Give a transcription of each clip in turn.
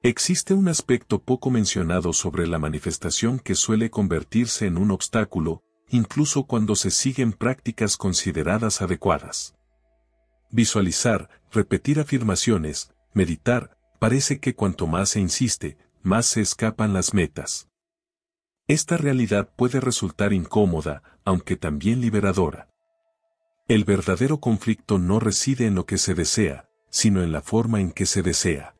Existe un aspecto poco mencionado sobre la manifestación que suele convertirse en un obstáculo, incluso cuando se siguen prácticas consideradas adecuadas. Visualizar, repetir afirmaciones, meditar, parece que cuanto más se insiste, más se escapan las metas. Esta realidad puede resultar incómoda, aunque también liberadora. El verdadero conflicto no reside en lo que se desea, sino en la forma en que se desea.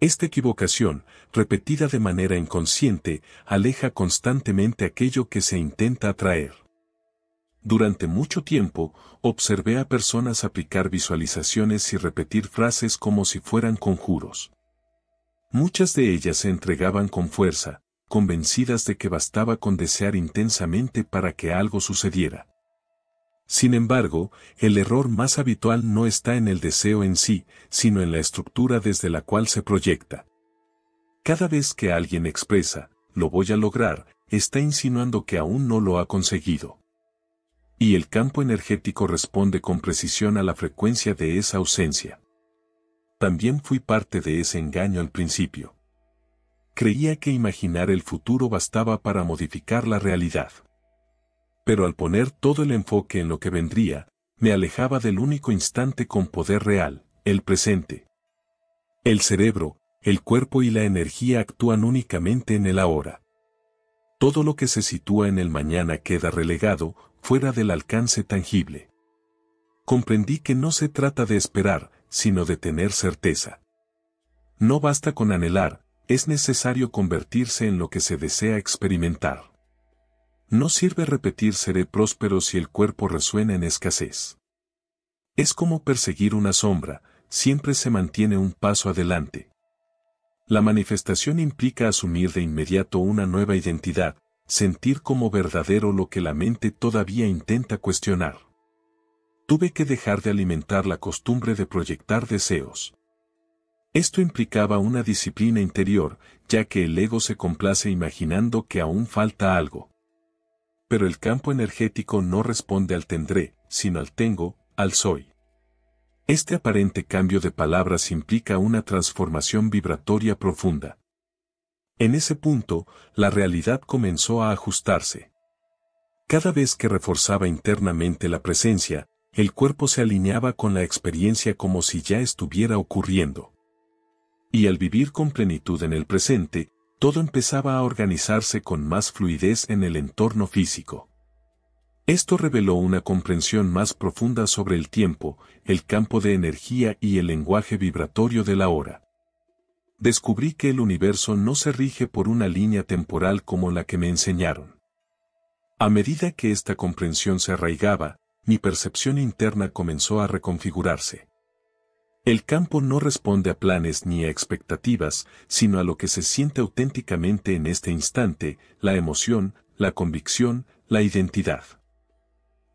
Esta equivocación, repetida de manera inconsciente, aleja constantemente aquello que se intenta atraer. Durante mucho tiempo, observé a personas aplicar visualizaciones y repetir frases como si fueran conjuros. Muchas de ellas se entregaban con fuerza, convencidas de que bastaba con desear intensamente para que algo sucediera. Sin embargo, el error más habitual no está en el deseo en sí, sino en la estructura desde la cual se proyecta. Cada vez que alguien expresa, "lo voy a lograr", está insinuando que aún no lo ha conseguido. Y el campo energético responde con precisión a la frecuencia de esa ausencia. También fui parte de ese engaño al principio. Creía que imaginar el futuro bastaba para modificar la realidad. Pero al poner todo el enfoque en lo que vendría, me alejaba del único instante con poder real, el presente. El cerebro, el cuerpo y la energía actúan únicamente en el ahora. Todo lo que se sitúa en el mañana queda relegado, fuera del alcance tangible. Comprendí que no se trata de esperar, sino de tener certeza. No basta con anhelar, es necesario convertirse en lo que se desea experimentar. No sirve repetir "seré próspero" si el cuerpo resuena en escasez. Es como perseguir una sombra, siempre se mantiene un paso adelante. La manifestación implica asumir de inmediato una nueva identidad, sentir como verdadero lo que la mente todavía intenta cuestionar. Tuve que dejar de alimentar la costumbre de proyectar deseos. Esto implicaba una disciplina interior, ya que el ego se complace imaginando que aún falta algo. Pero el campo energético no responde al tendré, sino al tengo, al soy. Este aparente cambio de palabras implica una transformación vibratoria profunda. En ese punto, la realidad comenzó a ajustarse. Cada vez que reforzaba internamente la presencia, el cuerpo se alineaba con la experiencia como si ya estuviera ocurriendo. Y al vivir con plenitud en el presente, todo empezaba a organizarse con más fluidez en el entorno físico. Esto reveló una comprensión más profunda sobre el tiempo, el campo de energía y el lenguaje vibratorio de la hora. Descubrí que el universo no se rige por una línea temporal como la que me enseñaron. A medida que esta comprensión se arraigaba, mi percepción interna comenzó a reconfigurarse. El campo no responde a planes ni a expectativas, sino a lo que se siente auténticamente en este instante, la emoción, la convicción, la identidad.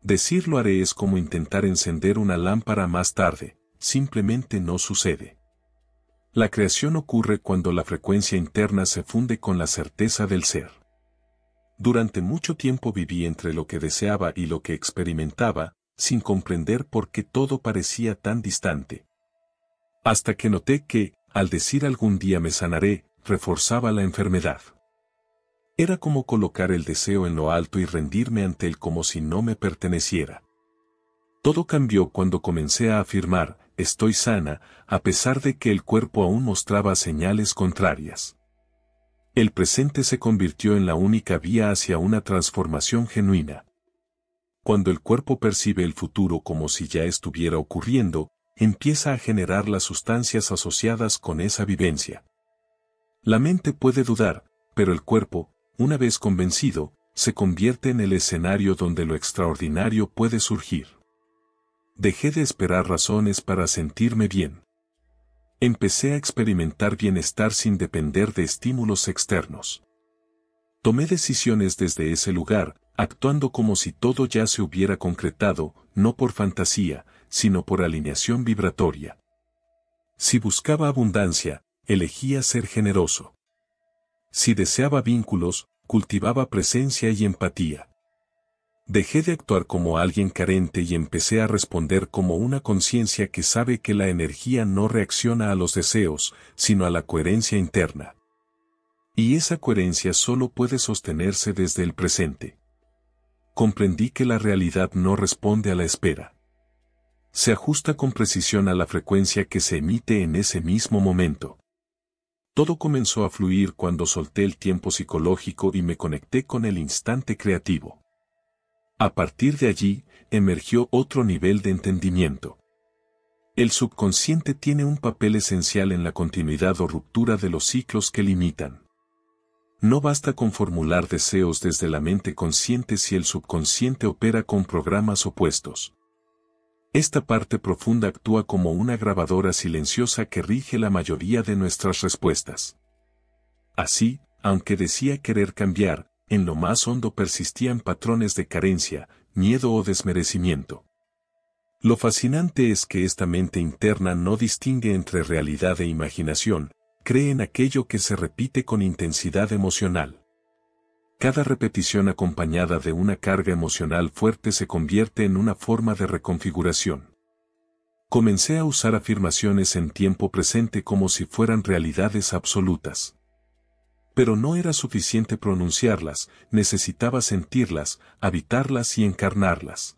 Decir "lo haré" es como intentar encender una lámpara más tarde, simplemente no sucede. La creación ocurre cuando la frecuencia interna se funde con la certeza del ser. Durante mucho tiempo viví entre lo que deseaba y lo que experimentaba, sin comprender por qué todo parecía tan distante. Hasta que noté que, al decir "algún día me sanaré", reforzaba la enfermedad. Era como colocar el deseo en lo alto y rendirme ante él como si no me perteneciera. Todo cambió cuando comencé a afirmar "estoy sana", a pesar de que el cuerpo aún mostraba señales contrarias. El presente se convirtió en la única vía hacia una transformación genuina. Cuando el cuerpo percibe el futuro como si ya estuviera ocurriendo, empieza a generar las sustancias asociadas con esa vivencia. La mente puede dudar, pero el cuerpo, una vez convencido, se convierte en el escenario donde lo extraordinario puede surgir. Dejé de esperar razones para sentirme bien. Empecé a experimentar bienestar sin depender de estímulos externos. Tomé decisiones desde ese lugar, actuando como si todo ya se hubiera concretado, no por fantasía, sino por alineación vibratoria. Si buscaba abundancia, elegía ser generoso. Si deseaba vínculos, cultivaba presencia y empatía. Dejé de actuar como alguien carente y empecé a responder como una conciencia que sabe que la energía no reacciona a los deseos, sino a la coherencia interna. Y esa coherencia solo puede sostenerse desde el presente. Comprendí que la realidad no responde a la espera. Se ajusta con precisión a la frecuencia que se emite en ese mismo momento. Todo comenzó a fluir cuando solté el tiempo psicológico y me conecté con el instante creativo. A partir de allí, emergió otro nivel de entendimiento. El subconsciente tiene un papel esencial en la continuidad o ruptura de los ciclos que limitan. No basta con formular deseos desde la mente consciente si el subconsciente opera con programas opuestos. Esta parte profunda actúa como una grabadora silenciosa que rige la mayoría de nuestras respuestas. Así, aunque decía querer cambiar, en lo más hondo persistían patrones de carencia, miedo o desmerecimiento. Lo fascinante es que esta mente interna no distingue entre realidad e imaginación, cree en aquello que se repite con intensidad emocional. Cada repetición acompañada de una carga emocional fuerte se convierte en una forma de reconfiguración. Comencé a usar afirmaciones en tiempo presente como si fueran realidades absolutas. Pero no era suficiente pronunciarlas, necesitaba sentirlas, habitarlas y encarnarlas.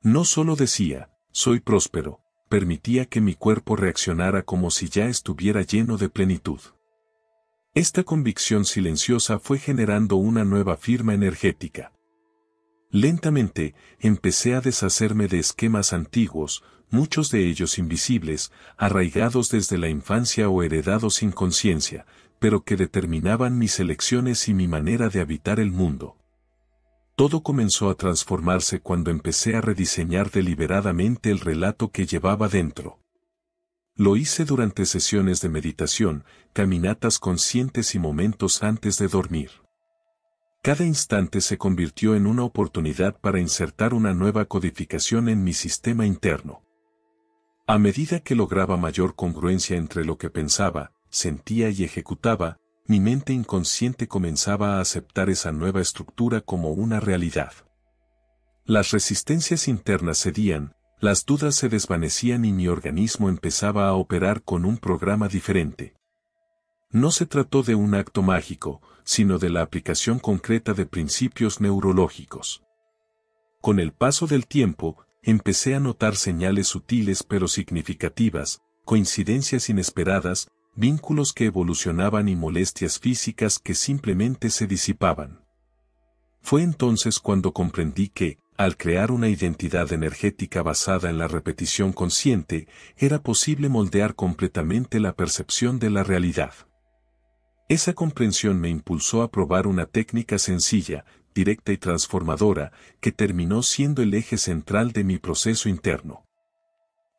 No solo decía, soy próspero, permitía que mi cuerpo reaccionara como si ya estuviera lleno de plenitud. Esta convicción silenciosa fue generando una nueva firma energética. Lentamente, empecé a deshacerme de esquemas antiguos, muchos de ellos invisibles, arraigados desde la infancia o heredados sin conciencia, pero que determinaban mis elecciones y mi manera de habitar el mundo. Todo comenzó a transformarse cuando empecé a rediseñar deliberadamente el relato que llevaba dentro. Lo hice durante sesiones de meditación, caminatas conscientes y momentos antes de dormir. Cada instante se convirtió en una oportunidad para insertar una nueva codificación en mi sistema interno. A medida que lograba mayor congruencia entre lo que pensaba, sentía y ejecutaba, mi mente inconsciente comenzaba a aceptar esa nueva estructura como una realidad. Las resistencias internas cedían, las dudas se desvanecían y mi organismo empezaba a operar con un programa diferente. No se trató de un acto mágico, sino de la aplicación concreta de principios neurológicos. Con el paso del tiempo, empecé a notar señales sutiles pero significativas, coincidencias inesperadas, vínculos que evolucionaban y molestias físicas que simplemente se disipaban. Fue entonces cuando comprendí que, al crear una identidad energética basada en la repetición consciente, era posible moldear completamente la percepción de la realidad. Esa comprensión me impulsó a probar una técnica sencilla, directa y transformadora, que terminó siendo el eje central de mi proceso interno.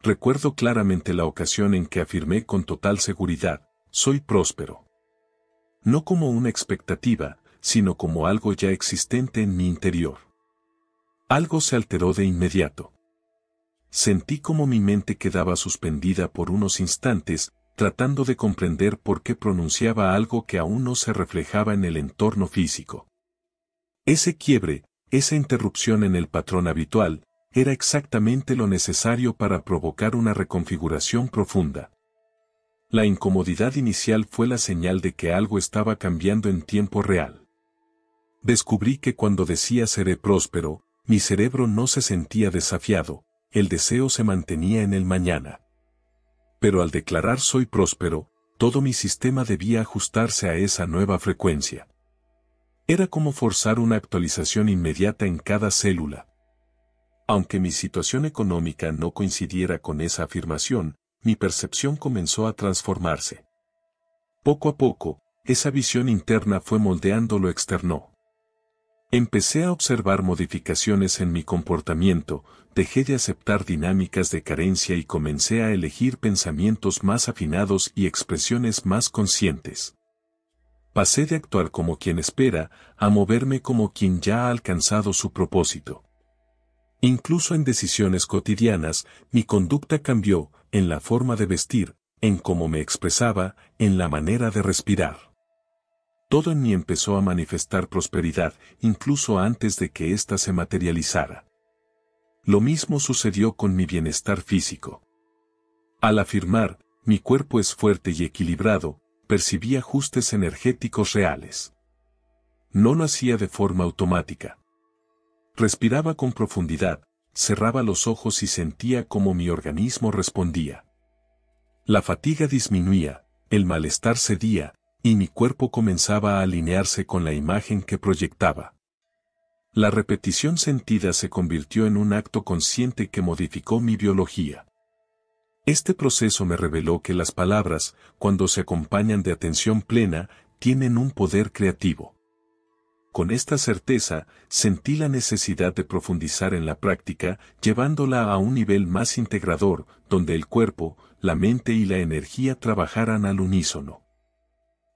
Recuerdo claramente la ocasión en que afirmé con total seguridad, soy próspero. No como una expectativa, sino como algo ya existente en mi interior. Algo se alteró de inmediato. Sentí como mi mente quedaba suspendida por unos instantes, tratando de comprender por qué pronunciaba algo que aún no se reflejaba en el entorno físico. Ese quiebre, esa interrupción en el patrón habitual, era exactamente lo necesario para provocar una reconfiguración profunda. La incomodidad inicial fue la señal de que algo estaba cambiando en tiempo real. Descubrí que cuando decía seré próspero, mi cerebro no se sentía desafiado, el deseo se mantenía en el mañana. Pero al declarar soy próspero, todo mi sistema debía ajustarse a esa nueva frecuencia. Era como forzar una actualización inmediata en cada célula. Aunque mi situación económica no coincidiera con esa afirmación, mi percepción comenzó a transformarse. Poco a poco, esa visión interna fue moldeando lo externo. Empecé a observar modificaciones en mi comportamiento, dejé de aceptar dinámicas de carencia y comencé a elegir pensamientos más afinados y expresiones más conscientes. Pasé de actuar como quien espera, a moverme como quien ya ha alcanzado su propósito. Incluso en decisiones cotidianas, mi conducta cambió, en la forma de vestir, en cómo me expresaba, en la manera de respirar. Todo en mí empezó a manifestar prosperidad, incluso antes de que ésta se materializara. Lo mismo sucedió con mi bienestar físico. Al afirmar, mi cuerpo es fuerte y equilibrado, percibí ajustes energéticos reales. No lo hacía de forma automática. Respiraba con profundidad, cerraba los ojos y sentía cómo mi organismo respondía. La fatiga disminuía, el malestar cedía, y mi cuerpo comenzaba a alinearse con la imagen que proyectaba. La repetición sentida se convirtió en un acto consciente que modificó mi biología. Este proceso me reveló que las palabras, cuando se acompañan de atención plena, tienen un poder creativo. Con esta certeza, sentí la necesidad de profundizar en la práctica, llevándola a un nivel más integrador, donde el cuerpo, la mente y la energía trabajaran al unísono.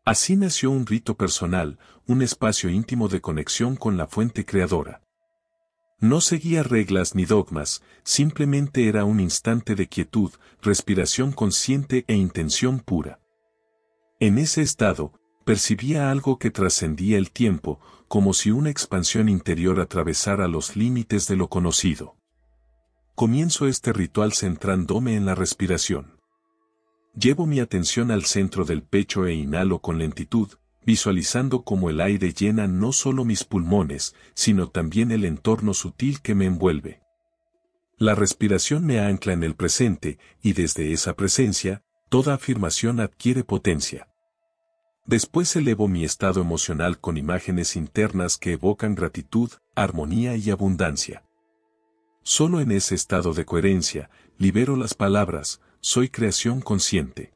Así nació un rito personal, un espacio íntimo de conexión con la fuente creadora. No seguía reglas ni dogmas, simplemente era un instante de quietud, respiración consciente e intención pura. En ese estado, percibía algo que trascendía el tiempo, como si una expansión interior atravesara los límites de lo conocido. Comienzo este ritual centrándome en la respiración. Llevo mi atención al centro del pecho e inhalo con lentitud, visualizando cómo el aire llena no solo mis pulmones, sino también el entorno sutil que me envuelve. La respiración me ancla en el presente, y desde esa presencia, toda afirmación adquiere potencia. Después elevo mi estado emocional con imágenes internas que evocan gratitud, armonía y abundancia. Solo en ese estado de coherencia, libero las palabras, soy creación consciente.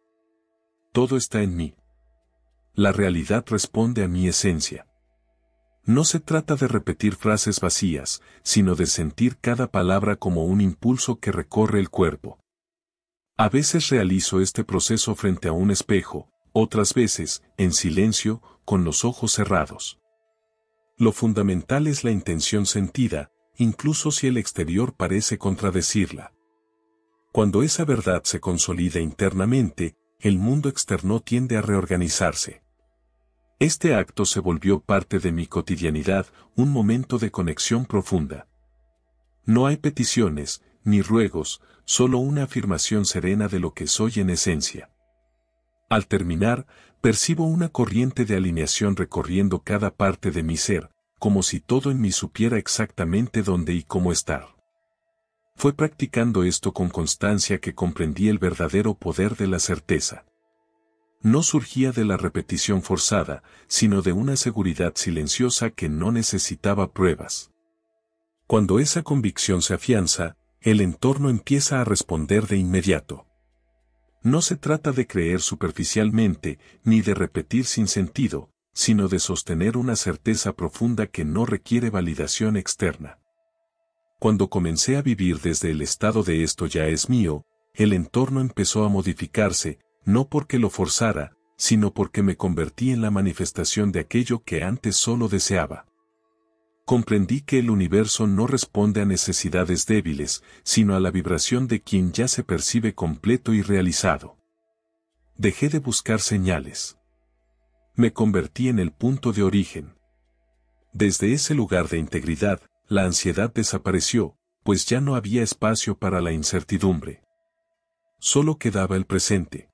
Todo está en mí. La realidad responde a mi esencia. No se trata de repetir frases vacías, sino de sentir cada palabra como un impulso que recorre el cuerpo. A veces realizo este proceso frente a un espejo, otras veces, en silencio, con los ojos cerrados. Lo fundamental es la intención sentida, incluso si el exterior parece contradecirla. Cuando esa verdad se consolida internamente, el mundo externo tiende a reorganizarse. Este acto se volvió parte de mi cotidianidad, un momento de conexión profunda. No hay peticiones, ni ruegos, solo una afirmación serena de lo que soy en esencia. Al terminar, percibo una corriente de alineación recorriendo cada parte de mi ser, como si todo en mí supiera exactamente dónde y cómo estar. Fue practicando esto con constancia que comprendí el verdadero poder de la certeza. No surgía de la repetición forzada, sino de una seguridad silenciosa que no necesitaba pruebas. Cuando esa convicción se afianza, el entorno empieza a responder de inmediato. No se trata de creer superficialmente, ni de repetir sin sentido, sino de sostener una certeza profunda que no requiere validación externa. Cuando comencé a vivir desde el estado de esto ya es mío, el entorno empezó a modificarse, no porque lo forzara, sino porque me convertí en la manifestación de aquello que antes solo deseaba. Comprendí que el universo no responde a necesidades débiles, sino a la vibración de quien ya se percibe completo y realizado. Dejé de buscar señales. Me convertí en el punto de origen. Desde ese lugar de integridad, la ansiedad desapareció, pues ya no había espacio para la incertidumbre. Solo quedaba el presente.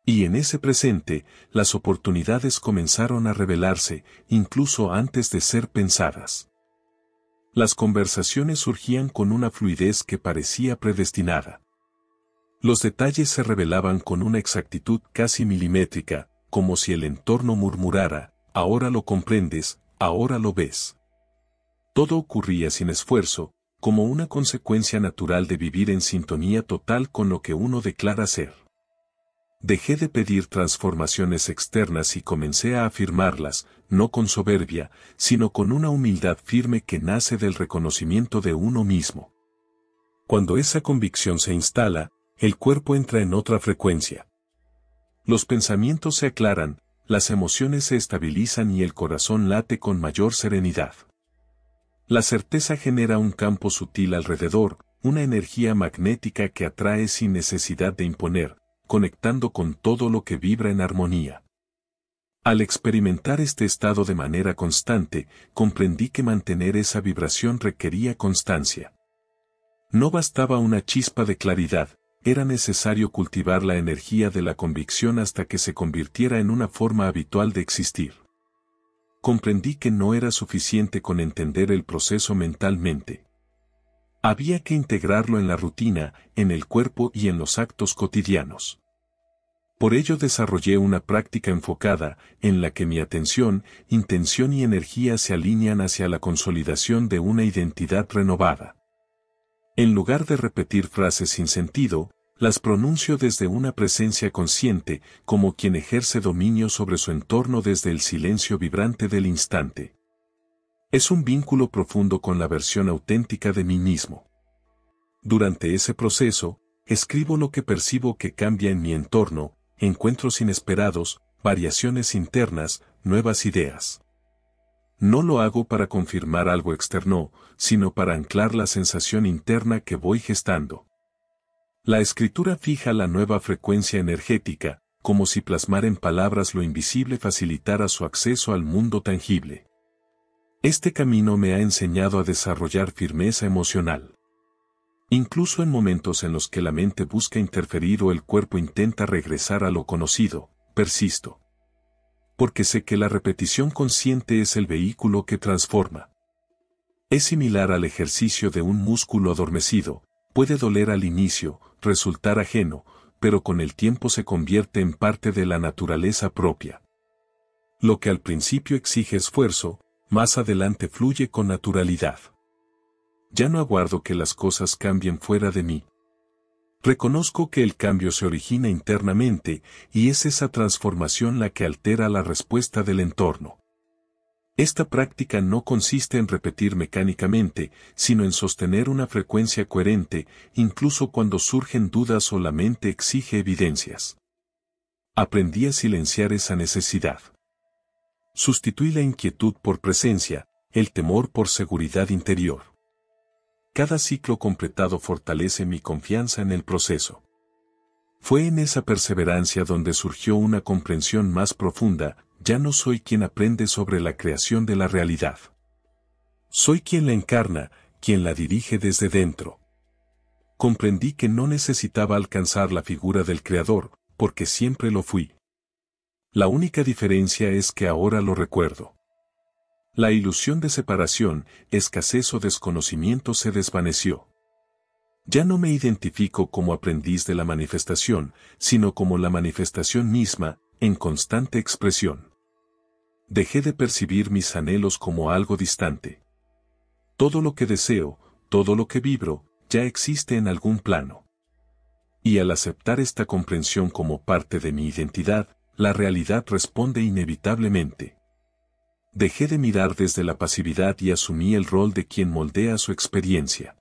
Y en ese presente, las oportunidades comenzaron a revelarse, incluso antes de ser pensadas. Las conversaciones surgían con una fluidez que parecía predestinada. Los detalles se revelaban con una exactitud casi milimétrica, como si el entorno murmurara, ahora lo comprendes, ahora lo ves. Todo ocurría sin esfuerzo, como una consecuencia natural de vivir en sintonía total con lo que uno declara ser. Dejé de pedir transformaciones externas y comencé a afirmarlas, no con soberbia, sino con una humildad firme que nace del reconocimiento de uno mismo. Cuando esa convicción se instala, el cuerpo entra en otra frecuencia. Los pensamientos se aclaran, las emociones se estabilizan y el corazón late con mayor serenidad. La certeza genera un campo sutil alrededor, una energía magnética que atrae sin necesidad de imponer, conectando con todo lo que vibra en armonía. Al experimentar este estado de manera constante, comprendí que mantener esa vibración requería constancia. No bastaba una chispa de claridad, era necesario cultivar la energía de la convicción hasta que se convirtiera en una forma habitual de existir. Comprendí que no era suficiente con entender el proceso mentalmente. Había que integrarlo en la rutina, en el cuerpo y en los actos cotidianos. Por ello desarrollé una práctica enfocada, en la que mi atención, intención y energía se alinean hacia la consolidación de una identidad renovada. En lugar de repetir frases sin sentido, las pronuncio desde una presencia consciente, como quien ejerce dominio sobre su entorno desde el silencio vibrante del instante. Es un vínculo profundo con la versión auténtica de mí mismo. Durante ese proceso, escribo lo que percibo que cambia en mi entorno, encuentros inesperados, variaciones internas, nuevas ideas. No lo hago para confirmar algo externo, sino para anclar la sensación interna que voy gestando. La escritura fija la nueva frecuencia energética, como si plasmar en palabras lo invisible facilitara su acceso al mundo tangible. Este camino me ha enseñado a desarrollar firmeza emocional. Incluso en momentos en los que la mente busca interferir o el cuerpo intenta regresar a lo conocido, persisto. Porque sé que la repetición consciente es el vehículo que transforma. Es similar al ejercicio de un músculo adormecido, puede doler al inicio, resultar ajeno, pero con el tiempo se convierte en parte de la naturaleza propia. Lo que al principio exige esfuerzo, más adelante fluye con naturalidad. Ya no aguardo que las cosas cambien fuera de mí. Reconozco que el cambio se origina internamente, y es esa transformación la que altera la respuesta del entorno. Esta práctica no consiste en repetir mecánicamente, sino en sostener una frecuencia coherente, incluso cuando surgen dudas o la mente exige evidencias. Aprendí a silenciar esa necesidad. Sustituí la inquietud por presencia, el temor por seguridad interior. Cada ciclo completado fortalece mi confianza en el proceso. Fue en esa perseverancia donde surgió una comprensión más profunda: ya no soy quien aprende sobre la creación de la realidad. Soy quien la encarna, quien la dirige desde dentro. Comprendí que no necesitaba alcanzar la figura del Creador, porque siempre lo fui. La única diferencia es que ahora lo recuerdo. La ilusión de separación, escasez o desconocimiento se desvaneció. Ya no me identifico como aprendiz de la manifestación, sino como la manifestación misma, en constante expresión. Dejé de percibir mis anhelos como algo distante. Todo lo que deseo, todo lo que vibro, ya existe en algún plano. Y al aceptar esta comprensión como parte de mi identidad, la realidad responde inevitablemente. Dejé de mirar desde la pasividad y asumí el rol de quien moldea su experiencia.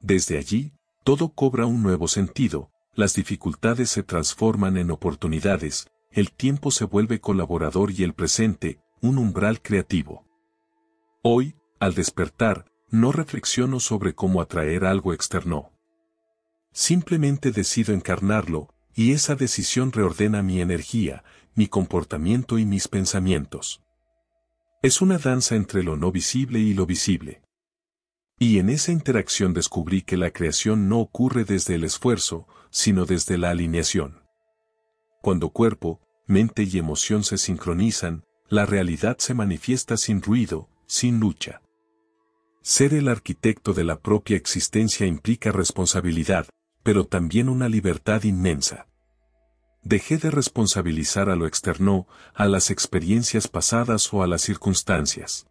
Desde allí, todo cobra un nuevo sentido, las dificultades se transforman en oportunidades, el tiempo se vuelve colaborador y el presente, un umbral creativo. Hoy, al despertar, no reflexiono sobre cómo atraer algo externo. Simplemente decido encarnarlo, y esa decisión reordena mi energía, mi comportamiento y mis pensamientos. Es una danza entre lo no visible y lo visible. Y en esa interacción descubrí que la creación no ocurre desde el esfuerzo, sino desde la alineación. Cuando cuerpo, mente y emoción se sincronizan, la realidad se manifiesta sin ruido, sin lucha. Ser el arquitecto de la propia existencia implica responsabilidad, pero también una libertad inmensa. Dejé de responsabilizar a lo externo, a las experiencias pasadas o a las circunstancias.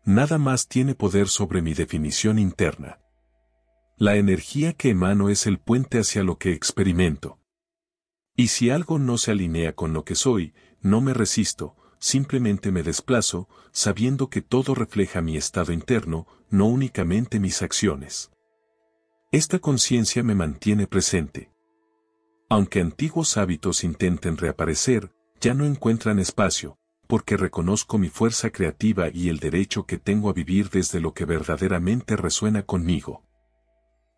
Nada más tiene poder sobre mi definición interna. La energía que emano es el puente hacia lo que experimento. Y si algo no se alinea con lo que soy, no me resisto, simplemente me desplazo, sabiendo que todo refleja mi estado interno, no únicamente mis acciones. Esta conciencia me mantiene presente. Aunque antiguos hábitos intenten reaparecer, ya no encuentran espacio, porque reconozco mi fuerza creativa y el derecho que tengo a vivir desde lo que verdaderamente resuena conmigo.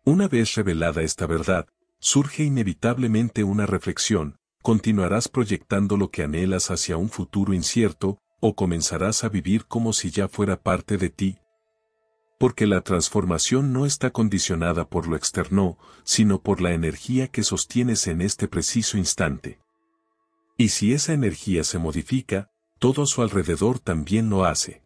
Una vez revelada esta verdad, surge inevitablemente una reflexión: continuarás proyectando lo que anhelas hacia un futuro incierto, o comenzarás a vivir como si ya fuera parte de ti. Porque la transformación no está condicionada por lo externo, sino por la energía que sostienes en este preciso instante. Y si esa energía se modifica, todo a su alrededor también lo hace.